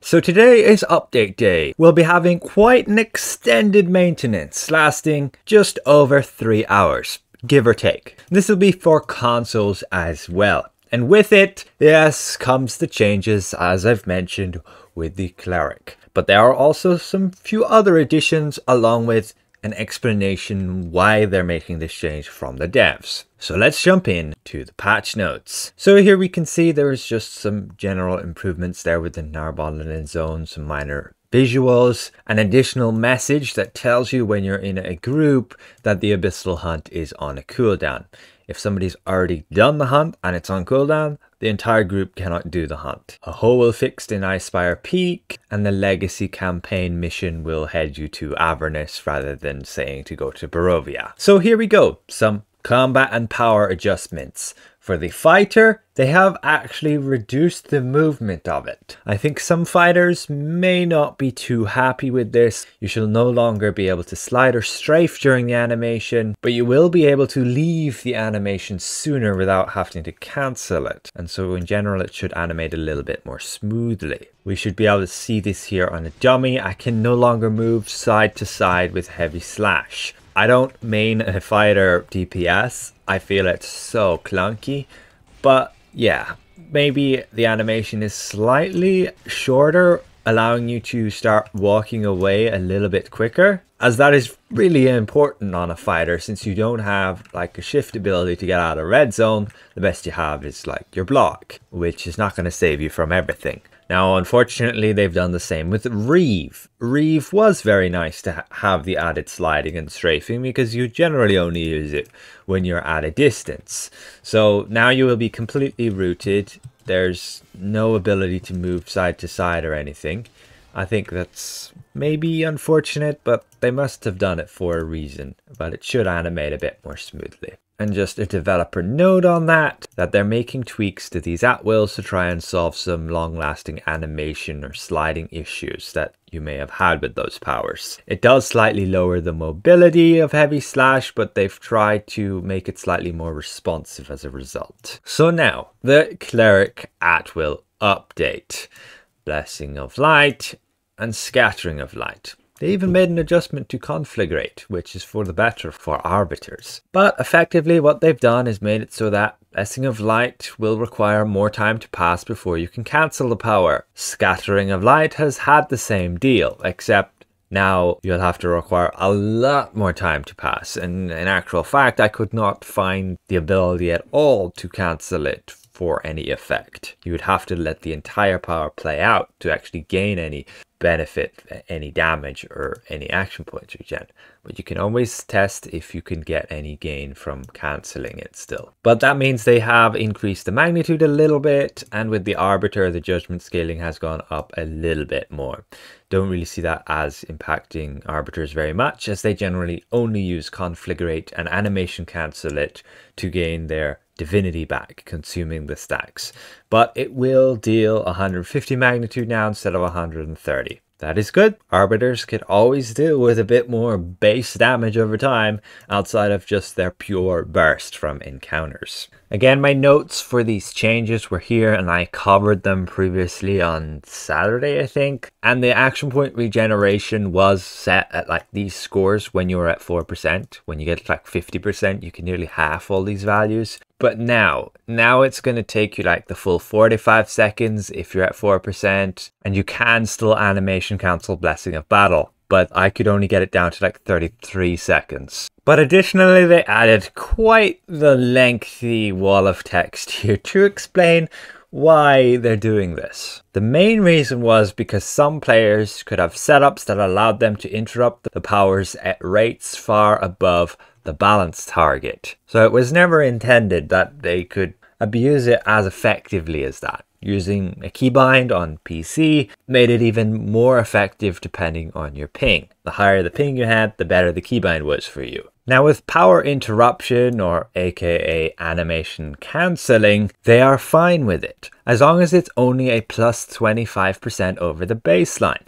So today is update day. We'll be having quite an extended maintenance lasting just over 3 hours, give or take. This will be for consoles as well. And with it, yes, comes the changes as I've mentioned with the Cleric. But there are also some few other additions along with an explanation why they're making this change from the devs. So let's jump in to the patch notes. So here we can see there is just some general improvements there with the Narbonne zone, some minor visuals, an additional message that tells you when you're in a group that the Abyssal Hunt is on a cooldown. If somebody's already done the hunt and it's on cooldown, the entire group cannot do the hunt. A hole will fixed in Icespire Peak, and the Legacy campaign mission will head you to Avernus rather than saying to go to Barovia. So here we go, some combat and power adjustments. For the fighter, they have actually reduced the movement of it. I think some fighters may not be too happy with this. You shall no longer be able to slide or strafe during the animation, but you will be able to leave the animation sooner without having to cancel it. And so in general, it should animate a little bit more smoothly. We should be able to see this here on a dummy. I can no longer move side to side with heavy slash. I don't main a fighter DPS. I feel it's so clunky, but yeah, maybe the animation is slightly shorter, allowing you to start walking away a little bit quicker, as that is really important on a fighter since you don't have like a shift ability to get out of red zone. The best you have is like your block, which is not going to save you from everything. Now, unfortunately, they've done the same with Reeve. Reeve was very nice to have the added sliding and strafing because you generally only use it when you're at a distance. So now you will be completely rooted. There's no ability to move side to side or anything. I think that's maybe unfortunate, but they must have done it for a reason. But it should animate a bit more smoothly. And just a developer note on that they're making tweaks to these at-wills to try and solve some long-lasting animation or sliding issues that you may have had with those powers. It does slightly lower the mobility of heavy slash, but they've tried to make it slightly more responsive as a result. So now, the Cleric at-will update. Blessing of Light and Scattering of Light. They even made an adjustment to conflagrate, which is for the better for arbiters. But effectively what they've done is made it so that Blessing of Light will require more time to pass before you can cancel the power. Scattering of Light has had the same deal, except now you'll have to require a lot more time to pass. And in actual fact, I could not find the ability at all to cancel it for any effect. You would have to let the entire power play out to actually gain any benefit, any damage or any action points regen. But you can always test if you can get any gain from cancelling it still. But that means they have increased the magnitude a little bit, and with the arbiter the judgment scaling has gone up a little bit more. Don't really see that as impacting arbiters very much, as they generally only use conflagrate and animation cancel it to gain their divinity back, consuming the stacks. But it will deal 150 magnitude now instead of 130. That is good. Arbiters can always deal with a bit more base damage over time outside of just their pure burst from encounters. Again, my notes for these changes were here and I covered them previously on Saturday, I think. And the action point regeneration was set at like these scores when you were at 4%. When you get to like 50%, you can nearly half all these values. But now it's going to take you like the full 45 seconds if you're at 4%, and you can still animation cancel Blessing of Battle, but I could only get it down to like 33 seconds. But additionally, they added quite the lengthy wall of text here to explain why they're doing this. The main reason was because some players could have setups that allowed them to interrupt the powers at rates far above the balance target. So it was never intended that they could abuse it as effectively as that. Using a keybind on PC made it even more effective depending on your ping. The higher the ping you had, the better the keybind was for you. Now with power interruption, or aka animation cancelling, they are fine with it, as long as it's only a plus 25% over the baseline.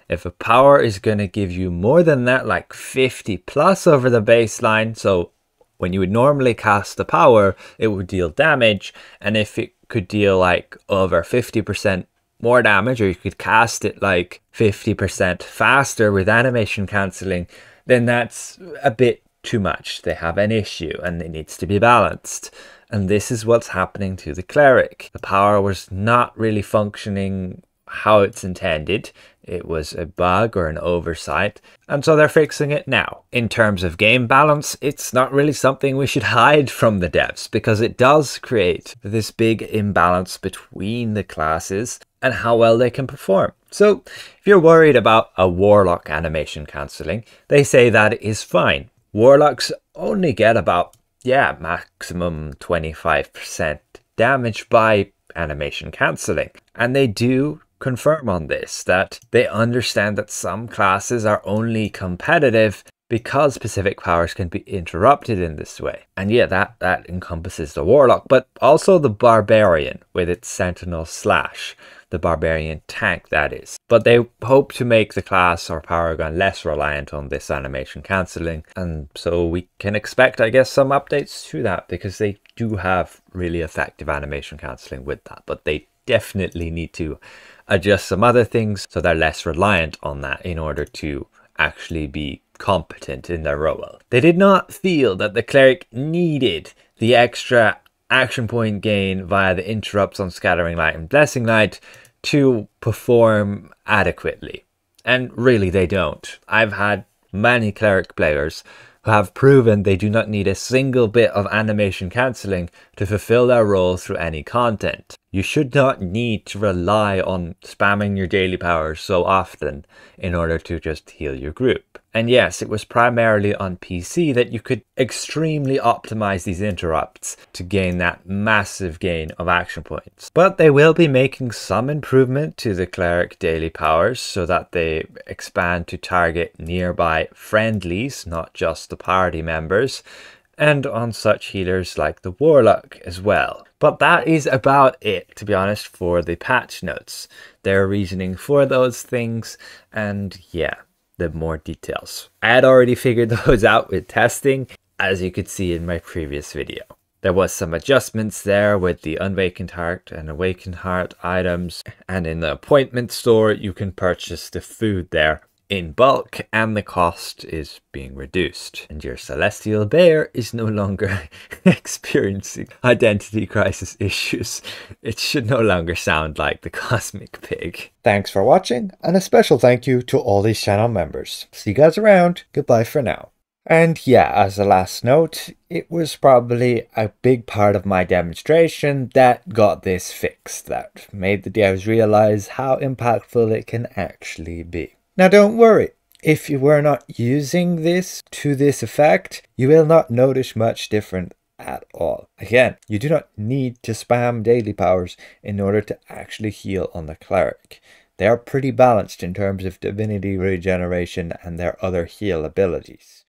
If a power is going to give you more than that, like 50 plus over the baseline, so when you would normally cast the power, it would deal damage, and if it could deal like over 50% more damage, or you could cast it like 50% faster with animation cancelling, then that's a bit too much. They have an issue and it needs to be balanced. And this is what's happening to the Cleric. The power was not really functioning how it's intended. It was a bug or an oversight, and so they're fixing it now. In terms of game balance, it's not really something we should hide from the devs, because it does create this big imbalance between the classes and how well they can perform. So if you're worried about a Warlock animation cancelling, they say that is fine. Warlocks only get about, maximum 25% damage by animation cancelling, and they do confirm on this that they understand that some classes are only competitive because specific powers can be interrupted in this way. And yeah, that encompasses the Warlock, but also the Barbarian with its Sentinel Slash, the Barbarian tank that is. But they hope to make the class or Paragon less reliant on this animation cancelling, and so we can expect, I guess, some updates to that, because they do have really effective animation cancelling with that, but they definitely need to adjust some other things so they're less reliant on that in order to actually be competent in their role. They did not feel that the Cleric needed the extra action point gain via the interrupts on Scattering Light and Blessing Light to perform adequately. And really they don't. I've had many Cleric players who have proven they do not need a single bit of animation cancelling to fulfill their role through any content. You should not need to rely on spamming your daily powers so often in order to just heal your group. And yes, it was primarily on PC that you could extremely optimize these interrupts to gain that massive gain of action points. But they will be making some improvement to the Cleric daily powers so that they expand to target nearby friendlies, not just the party members, and on such healers like the Warlock as well. But that is about it, to be honest, for the patch notes. Their reasoning for those things, and yeah, the more details. I had already figured those out with testing, as you could see in my previous video. There was some adjustments there with the Unawakened Heart and Awakened Heart items, and in the appointment store you can purchase the food there in bulk, and the cost is being reduced, and your Celestial Bear is no longer experiencing identity crisis issues. It should no longer sound like the Cosmic Pig. Thanks for watching, and a special thank you to all these channel members. See you guys around. Goodbye for now. And yeah, as a last note, it was probably a big part of my demonstration that got this fixed, that made the devs realize how impactful it can actually be. Now don't worry, if you were not using this to this effect, you will not notice much different at all. Again, you do not need to spam daily powers in order to actually heal on the Cleric. They are pretty balanced in terms of divinity regeneration and their other heal abilities.